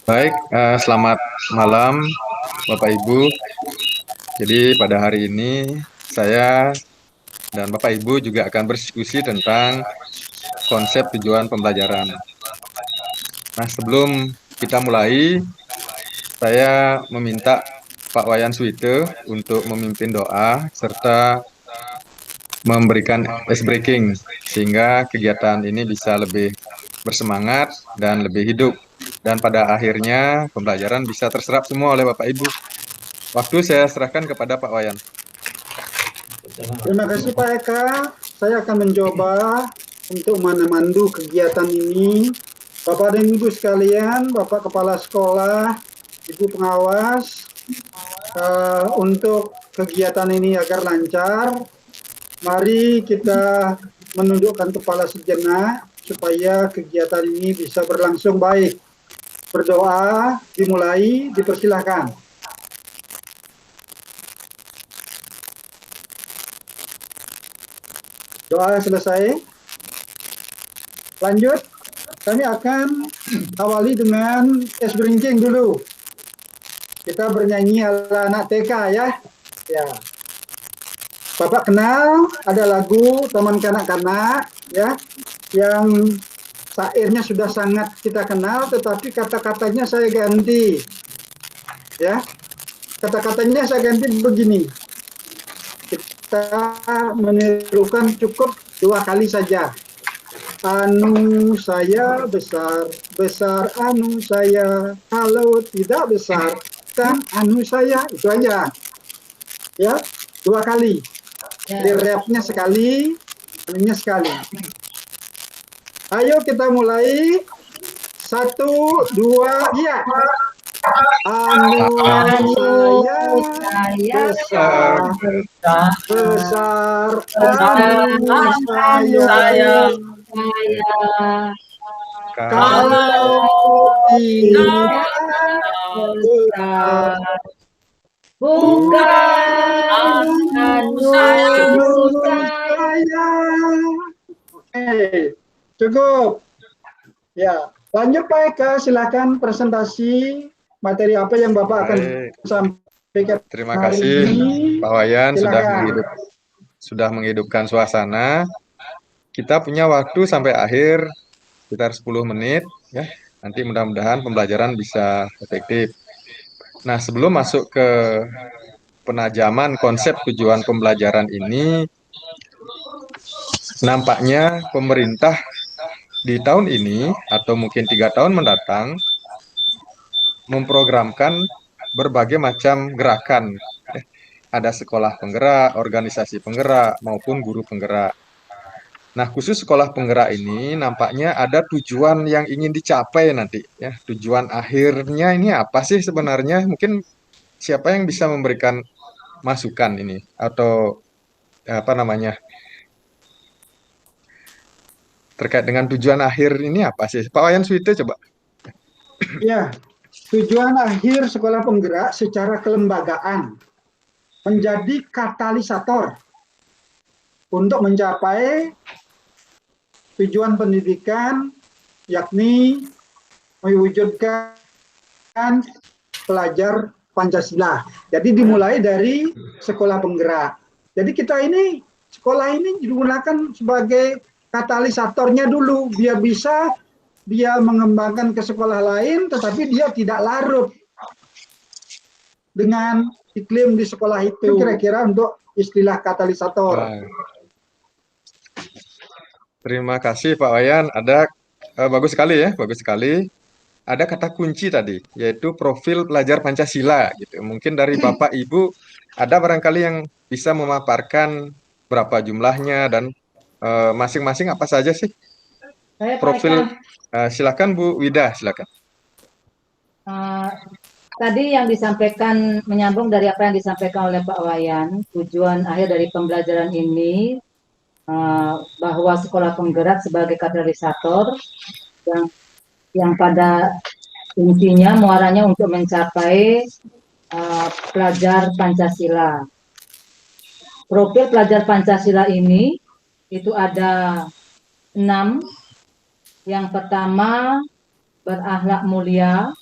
Baik, selamat malam Bapak Ibu. Jadi pada hari ini saya dan Bapak Ibu juga akan berdiskusi tentang konsep tujuan pembelajaran. Nah, sebelum kita mulai, saya meminta Pak Wayan Suite untuk memimpin doa serta memberikan ice breaking sehingga kegiatan ini bisa lebih bersemangat dan lebih hidup. Dan pada akhirnya pembelajaran bisa terserap semua oleh Bapak Ibu. Waktu saya serahkan kepada Pak Wayan. Terima kasih Pak Eka. Saya akan mencoba untuk memandu kegiatan ini. Bapak dan Ibu sekalian, Bapak Kepala Sekolah, Ibu Pengawas, untuk kegiatan ini agar lancar, mari kita menundukkan kepala sejenak supaya kegiatan ini bisa berlangsung baik. Berdoa dimulai, dipersilahkan. Doa selesai. Lanjut, kami akan awali dengan ice breaking dulu. Kita bernyanyi ala anak TK ya. Ya. Bapak kenal ada lagu Taman Kanak-kanak ya, yang syairnya sudah sangat kita kenal, tetapi kata-katanya saya ganti. Ya, kata-katanya saya ganti begini. Kita menirukan cukup 2 kali saja. Anu saya besar, besar anu saya, kalau tidak besar kan anu saya, itu aja. Ya, 2 kali. Di rapnya sekali, anunya sekali. Ayo kita mulai. 1, 2, iya. Anu saya besar, anu saya. Kalau tidak besar, bukan anu saya. Oke, cukup. Ya, lanjut Pak Eka, silakan presentasi materi apa yang Bapak akan sampaikan. Terima kasih Pak Wayan sudah menghidupkan suasana. Kita punya waktu sampai akhir sekitar 10 menit ya. Nanti mudah-mudahan pembelajaran bisa efektif. Nah, sebelum masuk ke penajaman konsep tujuan pembelajaran ini, nampaknya pemerintah di tahun ini atau mungkin 3 tahun mendatang memprogramkan berbagai macam gerakan. Ada sekolah penggerak, organisasi penggerak, maupun guru penggerak. Nah, khusus sekolah penggerak ini nampaknya ada tujuan yang ingin dicapai nanti. Ya, tujuan akhirnya ini apa sih sebenarnya? Mungkin siapa yang bisa memberikan masukan ini atau apa namanya terkait dengan tujuan akhir ini apa sih? Pak Wayan Suite coba. Ya, tujuan akhir sekolah penggerak secara kelembagaan menjadi katalisator untuk mencapai tujuan pendidikan, yakni mewujudkan pelajar Pancasila. Jadi dimulai dari sekolah penggerak. Jadi kita ini, sekolah ini digunakan sebagai katalisatornya dulu, biar bisa dia mengembangkan ke sekolah lain, tetapi dia tidak larut dengan iklim di sekolah itu. Kira-kira untuk istilah katalisator. Terima kasih Pak Wayan. Ada bagus sekali ya, bagus sekali. Ada kata kunci tadi, yaitu profil pelajar Pancasila. Gitu. Mungkin dari Bapak Ibu ada barangkali yang bisa memaparkan berapa jumlahnya dan masing-masing apa saja sih profil. Silakan Bu Wida, silakan. Tadi yang disampaikan menyambung dari apa yang disampaikan oleh Pak Wayan, tujuan akhir dari pembelajaran ini bahwa sekolah penggerak sebagai katalisator yang pada intinya muaranya untuk mencapai pelajar Pancasila. Profil pelajar Pancasila ini itu ada 6. Yang pertama, berakhlak mulia,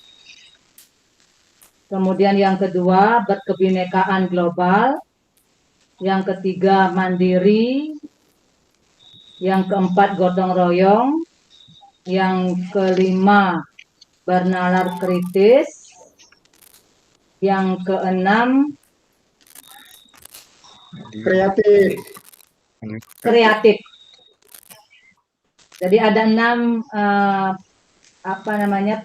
Kemudian yang kedua, berkebinekaan global. Yang ketiga, mandiri. Yang keempat, gotong royong. Yang kelima, bernalar kritis. Yang keenam, Kreatif. kreatif. Jadi ada 6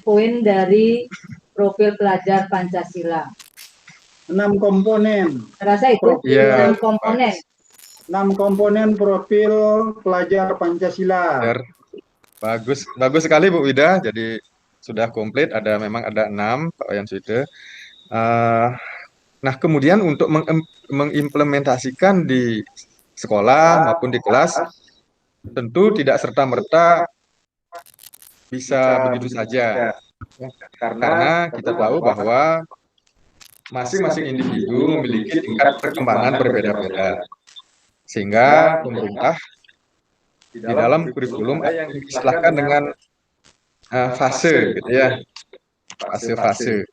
poin dari profil pelajar Pancasila. 6 komponen. Terasa itu Iya, 6 komponen. 6 komponen profil pelajar Pancasila. Benar. Bagus, bagus sekali Bu Wida. Jadi sudah komplit. Memang ada 6 Pak Wayan sudah. Nah, kemudian untuk mengimplementasikan di sekolah maupun di kelas, tentu tidak serta-merta bisa begitu saja. Karena kita tahu bahwa masing-masing individu memiliki tingkat perkembangan berbeda-beda. Sehingga pemerintah di dalam kurikulum ada yang diistilahkan dengan fase, gitu ya, fase-fase.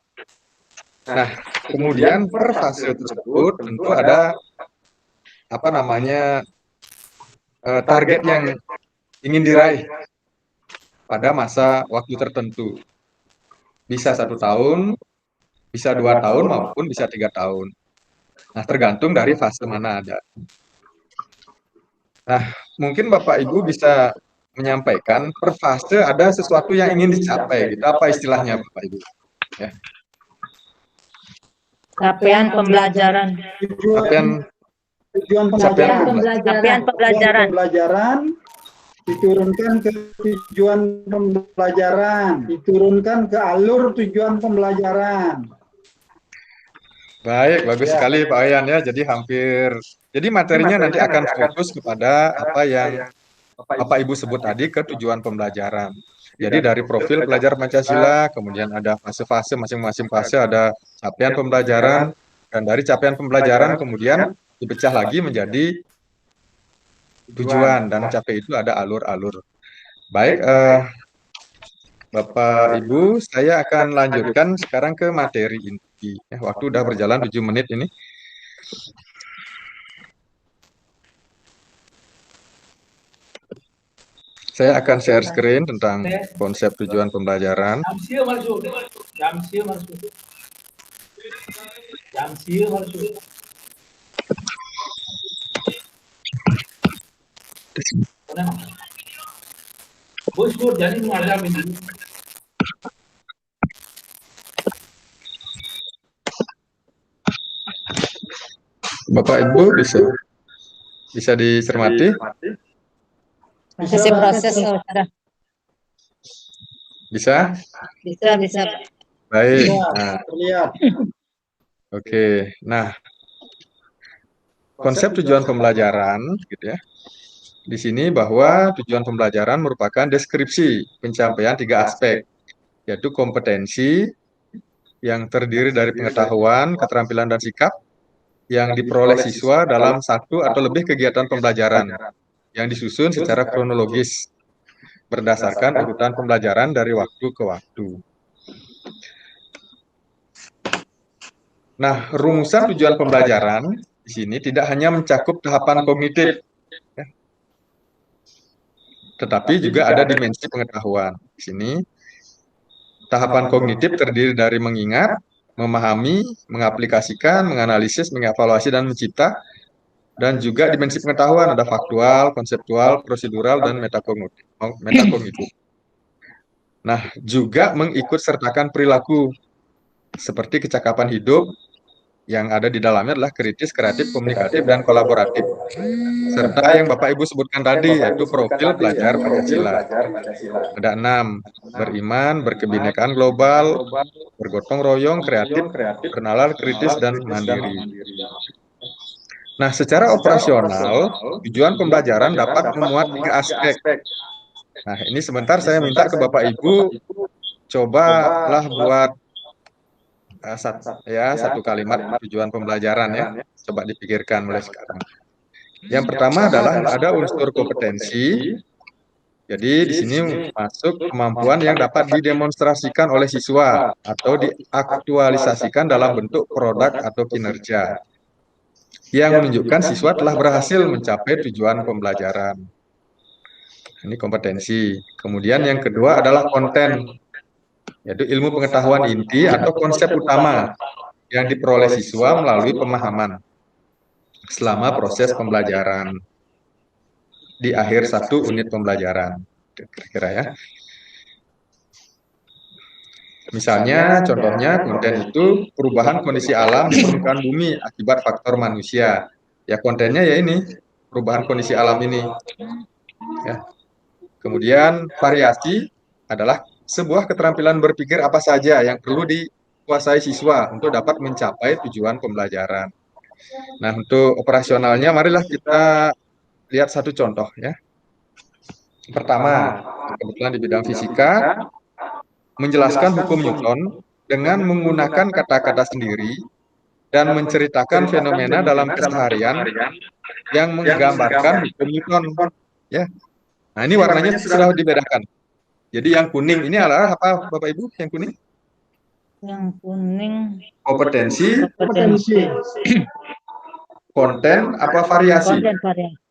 Nah, kemudian per fase tersebut tentu ada target yang ingin diraih pada masa waktu tertentu. Bisa 1 tahun, bisa 2 tahun, maupun bisa 3 tahun. Nah, tergantung dari fase mana ada. Nah, mungkin Bapak Ibu bisa menyampaikan per fase ada sesuatu yang ingin dicapai, gitu. Apa istilahnya Bapak Ibu? Ya. Capaian pembelajaran. Tujuan pembelajaran diturunkan ke tujuan pembelajaran, diturunkan ke alur tujuan pembelajaran. Baik, bagus sekali Pak Wayan ya. Jadi materinya nanti akan fokus kepada apa yang Bapak Ibu sebut tadi ke tujuan pembelajaran. Jadi dari profil pelajar Pancasila, kemudian ada fase-fase, masing-masing fase ada capaian pembelajaran, dan dari capaian pembelajaran kemudian dipecah lagi menjadi tujuan, dan mencapai itu ada alur-alur. Baik, Bapak Ibu, saya akan lanjutkan sekarang ke materi inti. Waktu udah berjalan 7 menit ini. Saya akan share screen tentang konsep tujuan pembelajaran. Bapak Ibu bisa dicermati? Masih proses, sudah. Bisa? Bisa. Baik. Nah, lihat. Oke. Nah, konsep tujuan pembelajaran, gitu ya. Di sini bahwa tujuan pembelajaran merupakan deskripsi pencapaian 3 aspek, yaitu kompetensi yang terdiri dari pengetahuan, keterampilan, dan sikap yang diperoleh siswa dalam 1 atau lebih kegiatan pembelajaran yang disusun secara kronologis berdasarkan urutan pembelajaran dari waktu ke waktu. Nah, rumusan tujuan pembelajaran di sini tidak hanya mencakup tahapan kognitif, ya, tetapi juga ada dimensi pengetahuan. Di sini, tahapan kognitif terdiri dari mengingat, memahami, mengaplikasikan, menganalisis, mengevaluasi, dan mencipta. Dan juga dimensi pengetahuan ada faktual, konseptual, prosedural, dan metakognitif. Nah, juga mengikut sertakan perilaku seperti kecakapan hidup yang ada di dalamnya adalah kritis, kreatif, komunikatif, dan kolaboratif. Serta yang Bapak Ibu sebutkan tadi yaitu profil pelajar Pancasila. Ada 6, beriman, berkebinekaan global, bergotong royong, kreatif, bernalar, kritis, dan mandiri. Nah, secara operasional, tujuan pembelajaran dapat memuat 3 aspek. Nah, ini sebentar saya minta ke Bapak Ibu, cobalah buat satu kalimat tujuan pembelajaran ya. Coba dipikirkan mulai sekarang. Yang pertama adalah ada unsur kompetensi, Jadi di sini masuk kemampuan yang dapat didemonstrasikan oleh siswa atau diaktualisasikan dalam bentuk produk atau kinerja yang menunjukkan siswa telah berhasil mencapai tujuan pembelajaran. Ini kompetensi. Kemudian yang kedua adalah konten, yaitu ilmu pengetahuan inti atau konsep utama yang diperoleh siswa melalui pemahaman selama proses pembelajaran di akhir satu unit pembelajaran. Kira-kira ya. Misalnya, contohnya konten itu perubahan kondisi alam di permukaan bumi akibat faktor manusia. Ya kontennya ya ini, perubahan kondisi alam ini. Ya. Kemudian variasi adalah sebuah keterampilan berpikir apa saja yang perlu dikuasai siswa untuk dapat mencapai tujuan pembelajaran. Nah, untuk operasionalnya marilah kita lihat satu contoh ya. Pertama, kebetulan di bidang fisika, menjelaskan hukum Newton dengan menggunakan kata-kata sendiri dan menceritakan fenomena dalam keseharian yang menggambarkan hukum Newton. Ya. Nah, ini warnanya sudah dibedakan. Jadi yang kuning ini adalah apa, Bapak Ibu? Yang kuning? Yang kuning Kompetensi, Kompetensi. konten, apa variasi? konten variasi.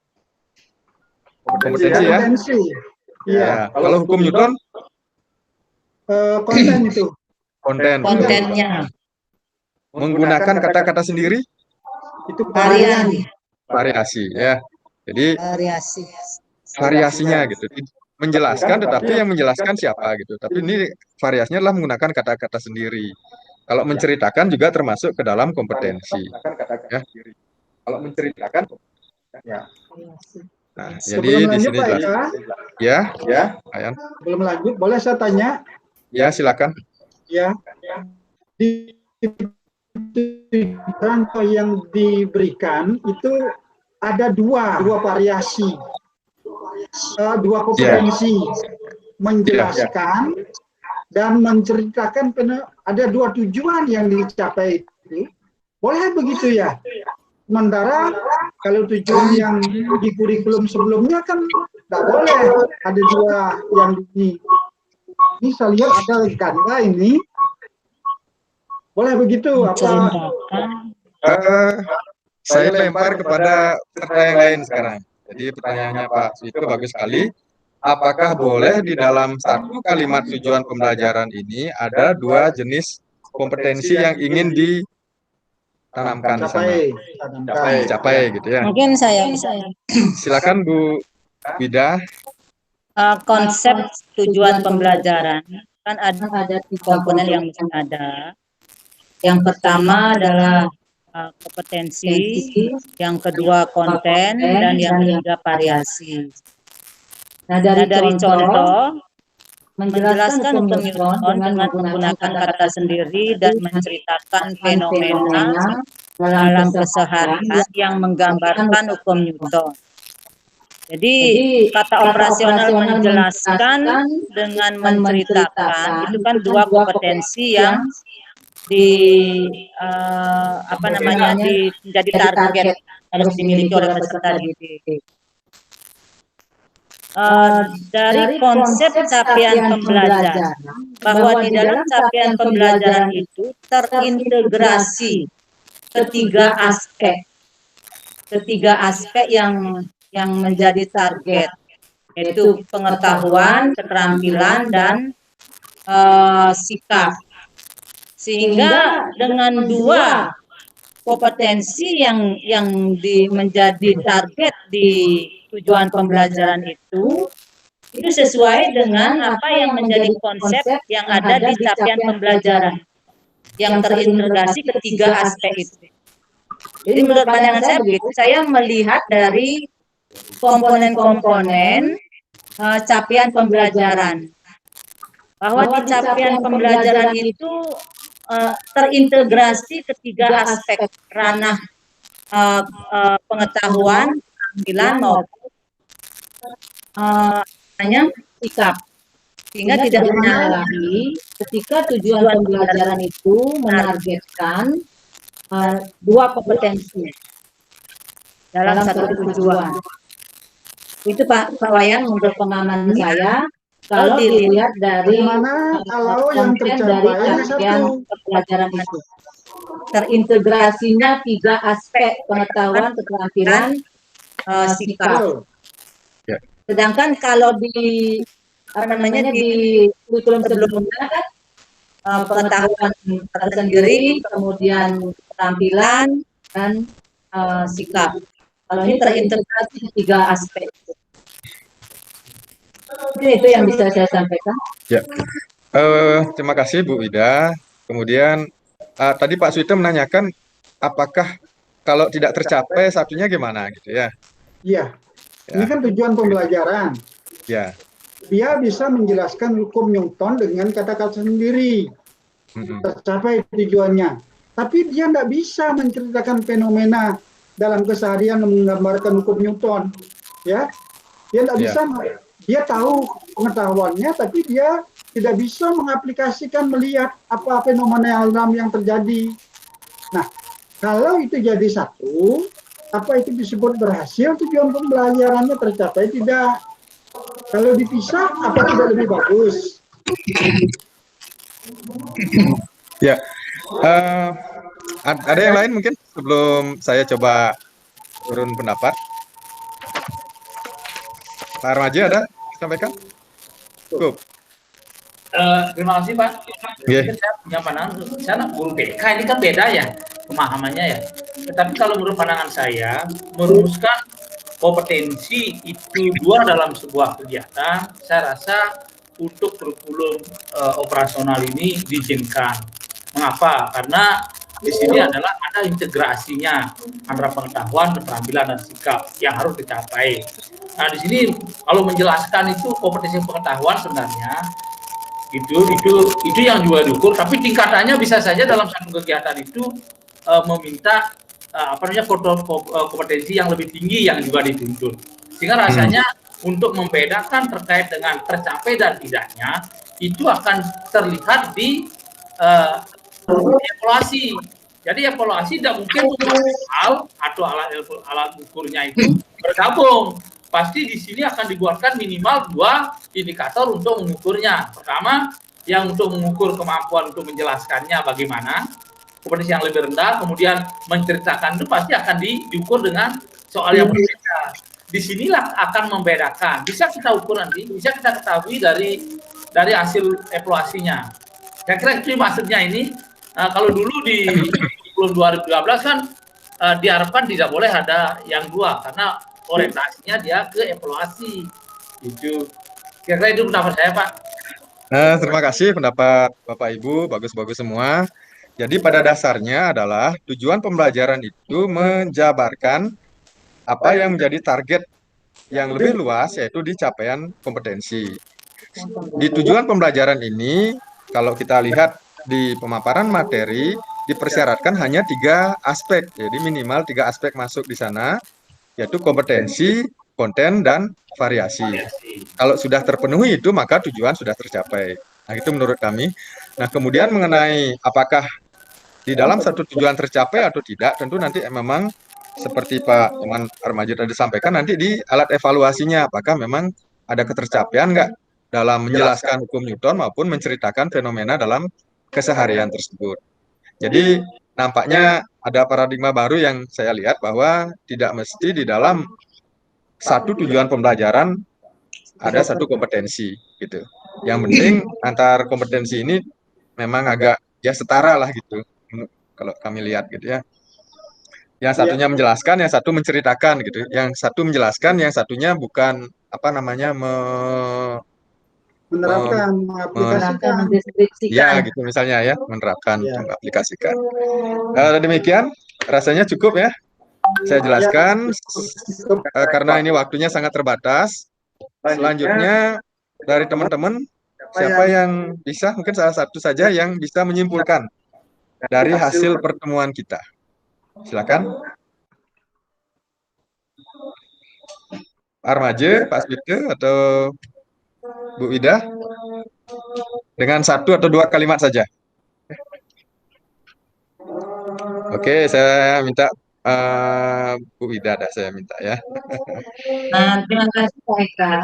Kompetensi ya. Kompetensi. Iya. Ya. Kalau hukum Newton, Konten itu. konten. Kontennya Menggunakan kata-kata sendiri, Itu varian variasi ya. Jadi variasi. variasinya gitu. Menjelaskan, tetapi yang menjelaskan siapa gitu. Tapi ini variasinya adalah menggunakan kata-kata sendiri. Kalau menceritakan juga termasuk ke dalam kompetensi. Ya. Kalau menceritakan, ya. Nah, jadi Sebelum di lanjut sini Pak jelas. ya, Ya, Ayan. sebelum lanjut boleh saya tanya Ya, silakan. ya. Di contoh yang diberikan itu ada dua variasi, dua kompetensi, menjelaskan dan menceritakan. Ada dua tujuan yang dicapai itu. Boleh begitu ya? Sementara kalau tujuan yang di kurikulum sebelumnya kan tidak boleh. Ada dua yang ini. Ini saya lihat ada ganda ini. Boleh begitu? Apa? Menceritakan Saya lempar kepada peserta yang lain sekarang. Jadi pertanyaannya Pak Suito bagus sekali. Apakah boleh di dalam satu kalimat tujuan pembelajaran ini ada dua jenis kompetensi yang ingin ditanamkan di sana? Dicapai gitu ya. mungkin saya bisa. Silakan Bu Wida. Konsep tujuan pembelajaran kan ada tiga komponen yang mesti ada. Yang pertama adalah kompetensi, yang kedua konten, dan yang ketiga variasi. Nah, Dari contoh menjelaskan hukum hukum Newton dengan menggunakan kata sendiri dan menceritakan fenomena dalam keseharian yang menggambarkan hukum Newton. Jadi kata operasional menjelaskan dengan menceritakan itu kan dua kompetensi yang menjadi target harus dimiliki oleh peserta didik. Dari konsep capaian pembelajaran bahwa di dalam capaian pembelajaran itu terintegrasi ketiga aspek yang menjadi target, yaitu pengetahuan, keterampilan, dan sikap. Sehingga dengan dua kompetensi yang menjadi target di tujuan pembelajaran itu sesuai dengan apa yang menjadi konsep yang ada di capaian pembelajaran yang terintegrasi ketiga aspek itu. Jadi menurut pandangan saya begitu, saya melihat dari komponen-komponen capaian pembelajaran, bahwa di capaian pembelajaran itu terintegrasi ketiga aspek ranah pengetahuan, keterampilan maupun sikap, sehingga tidak menyalahi ketika tujuan pembelajaran itu menargetkan dua kompetensi dalam satu tujuan. Itu Pak Wayan menurut pemahaman saya, kalau dilihat dilihat dari Bagaimana kalau yang konten dari tercapai hanya rangkaian satu? pembelajaran itu. Terintegrasinya 3 aspek pengetahuan, keterampilan, sikap. Betul. Ya. Sedangkan kalau di di kurikulum sebelumnya kan pengetahuan tersendiri, kemudian keterampilan dan sikap. Kalau ini terintegrasi di 3 aspek. Mungkin itu yang bisa saya sampaikan. Ya. Terima kasih Bu Ida. Kemudian tadi Pak Suite menanyakan apakah kalau tidak tercapai satunya gimana gitu ya. Iya. Ini Ya. kan tujuan pembelajaran. Ya. Dia bisa menjelaskan hukum Newton dengan kata-kata sendiri. Tercapai tujuannya. Tapi dia tidak bisa menceritakan fenomena dalam keseharian menggambarkan hukum Newton. Ya, dia tidak bisa. Dia tahu pengetahuannya, tapi dia tidak bisa mengaplikasikan melihat apa fenomena alam yang terjadi. Nah, kalau itu jadi satu, apa itu disebut berhasil? Tujuan pembelajarannya tercapai tidak? Kalau dipisah, apa tidak lebih bagus? Ya, ada yang lain mungkin sebelum saya coba turun pendapat. Pak Armaji ada sampaikan? Cukup. Terima kasih Pak. Yeah. Saya punya pandangan, saya guru BK ini kan beda ya pemahamannya ya. Tetapi kalau menurut pandangan saya, merumuskan kompetensi itu 2 dalam sebuah kegiatan, saya rasa untuk kurikulum operasional ini diizinkan. Mengapa? Karena di sini adalah ada integrasinya antara pengetahuan, keterampilan dan sikap yang harus dicapai. Nah, di sini kalau menjelaskan itu kompetensi pengetahuan sebenarnya itu yang juga diukur, tapi tingkatannya bisa saja dalam satu kegiatan itu meminta kompetensi yang lebih tinggi yang juga dituntut. Sehingga rasanya untuk membedakan terkait dengan tercapai dan tidaknya itu akan terlihat di evaluasi. Jadi evaluasi tidak mungkin hal atau alat ukurnya itu bergabung. Pasti di sini akan dibuatkan minimal 2 indikator untuk mengukurnya. Pertama, yang untuk mengukur kemampuan untuk menjelaskannya bagaimana, kompetensi yang lebih rendah, kemudian menceritakan itu pasti akan diukur dengan soal yang berbeda. Disinilah akan membedakan. Bisa kita ukur nanti, bisa kita ketahui dari hasil evaluasinya. Saya kira itu maksudnya ini. Kalau dulu di kurikulum 2012 kan diharapkan tidak boleh ada yang 2 karena orientasinya dia ke evaluasi. Itu kira-kira itu pendapat saya, Pak. Terima kasih pendapat Bapak Ibu, bagus-bagus semua. Jadi pada dasarnya adalah tujuan pembelajaran itu menjabarkan apa yang menjadi target yang lebih luas, yaitu di capaian kompetensi. Di tujuan pembelajaran ini, kalau kita lihat di pemaparan materi, dipersyaratkan hanya 3 aspek, jadi minimal 3 aspek masuk di sana, yaitu kompetensi, konten, dan variasi. Kalau sudah terpenuhi itu, maka tujuan sudah tercapai. Nah, itu menurut kami. Nah, kemudian mengenai apakah di dalam satu tujuan tercapai atau tidak, tentu nanti memang seperti Pak Iman Armaji tadi sampaikan, nanti di alat evaluasinya, apakah memang ada ketercapaian nggak dalam menjelaskan hukum Newton maupun menceritakan fenomena dalam keseharian tersebut. Jadi nampaknya ada paradigma baru yang saya lihat bahwa tidak mesti di dalam satu tujuan pembelajaran ada satu kompetensi gitu. Yang penting antar kompetensi ini memang agak ya setara lah gitu kalau kami lihat gitu ya. Yang satunya menjelaskan, yang satu menceritakan gitu. Yang satu menjelaskan, yang satunya bukan apa namanya Menerapkan, mengaplikasikan. ya gitu misalnya ya, menerapkan, mengaplikasikan. Demikian rasanya cukup ya. Saya jelaskan karena ini waktunya sangat terbatas. Selanjutnya dari teman-teman siapa yang bisa, mungkin salah satu saja yang bisa menyimpulkan dari hasil pertemuan kita. Silakan. Pak Armaje, Pak Spike, atau Bu Ida, dengan 1 atau 2 kalimat saja. Oke, saya minta Bu Ida dah saya minta ya. Nah, terima kasih Pak Eka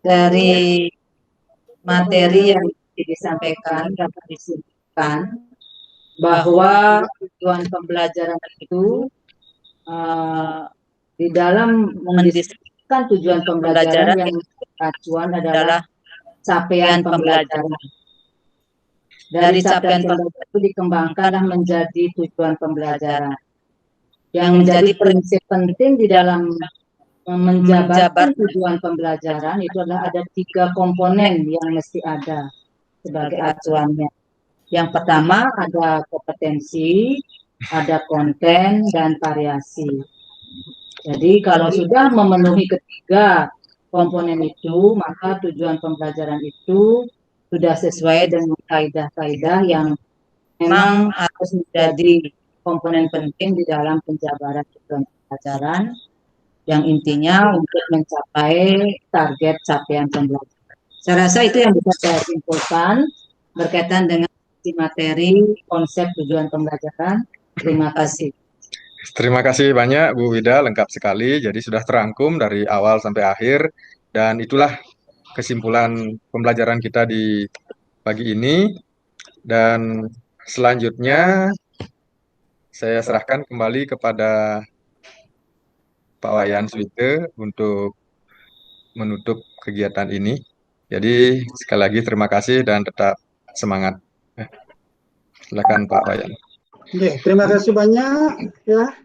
dari materi yang disampaikan dapat disimpulkan bahwa tujuan pembelajaran itu eh, di dalam mendiskusikan tujuan pembelajaran yang acuan adalah capaian pembelajaran. Dari capaian pembelajaran itu dikembangkanlah menjadi tujuan pembelajaran. Yang menjadi prinsip penting di dalam menjabarkan tujuan pembelajaran itu adalah ada 3 komponen yang mesti ada sebagai acuannya. Yang pertama ada kompetensi, ada konten, dan variasi. Jadi kalau sudah memenuhi ketiga komponen itu, maka tujuan pembelajaran itu sudah sesuai dengan kaidah-kaidah yang memang harus menjadi komponen penting di dalam penjabaran tujuan pembelajaran yang intinya untuk mencapai target capaian pembelajaran. Saya rasa itu yang bisa saya simpulkan berkaitan dengan materi konsep tujuan pembelajaran. Terima kasih. Terima kasih banyak Bu Wida, lengkap sekali. Jadi sudah terangkum dari awal sampai akhir dan itulah kesimpulan pembelajaran kita di pagi ini. Dan selanjutnya saya serahkan kembali kepada Pak Wayan Suite untuk menutup kegiatan ini. Jadi sekali lagi terima kasih dan tetap semangat. Silakan Pak Wayan. Oke, terima kasih banyak ya,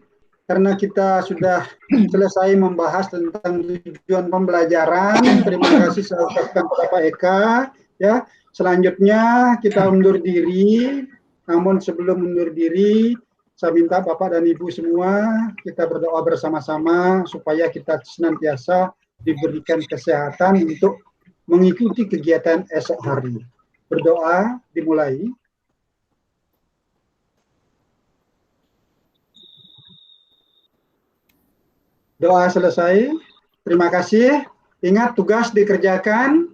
karena kita sudah selesai membahas tentang tujuan pembelajaran. Terima kasih saya ucapkan kepada Pak Eka ya. Selanjutnya kita undur diri. Namun sebelum undur diri, saya minta Bapak dan Ibu semua kita berdoa bersama-sama supaya kita senantiasa diberikan kesehatan untuk mengikuti kegiatan esok hari. Berdoa dimulai. Doa selesai. Terima kasih. Ingat tugas dikerjakan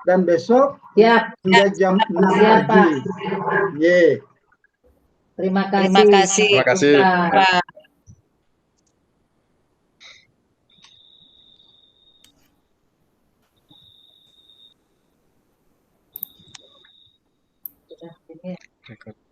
dan besok hingga jam 6 pagi. Ye. Terima kasih. Terima kasih. Terima kasih. Pak. Record.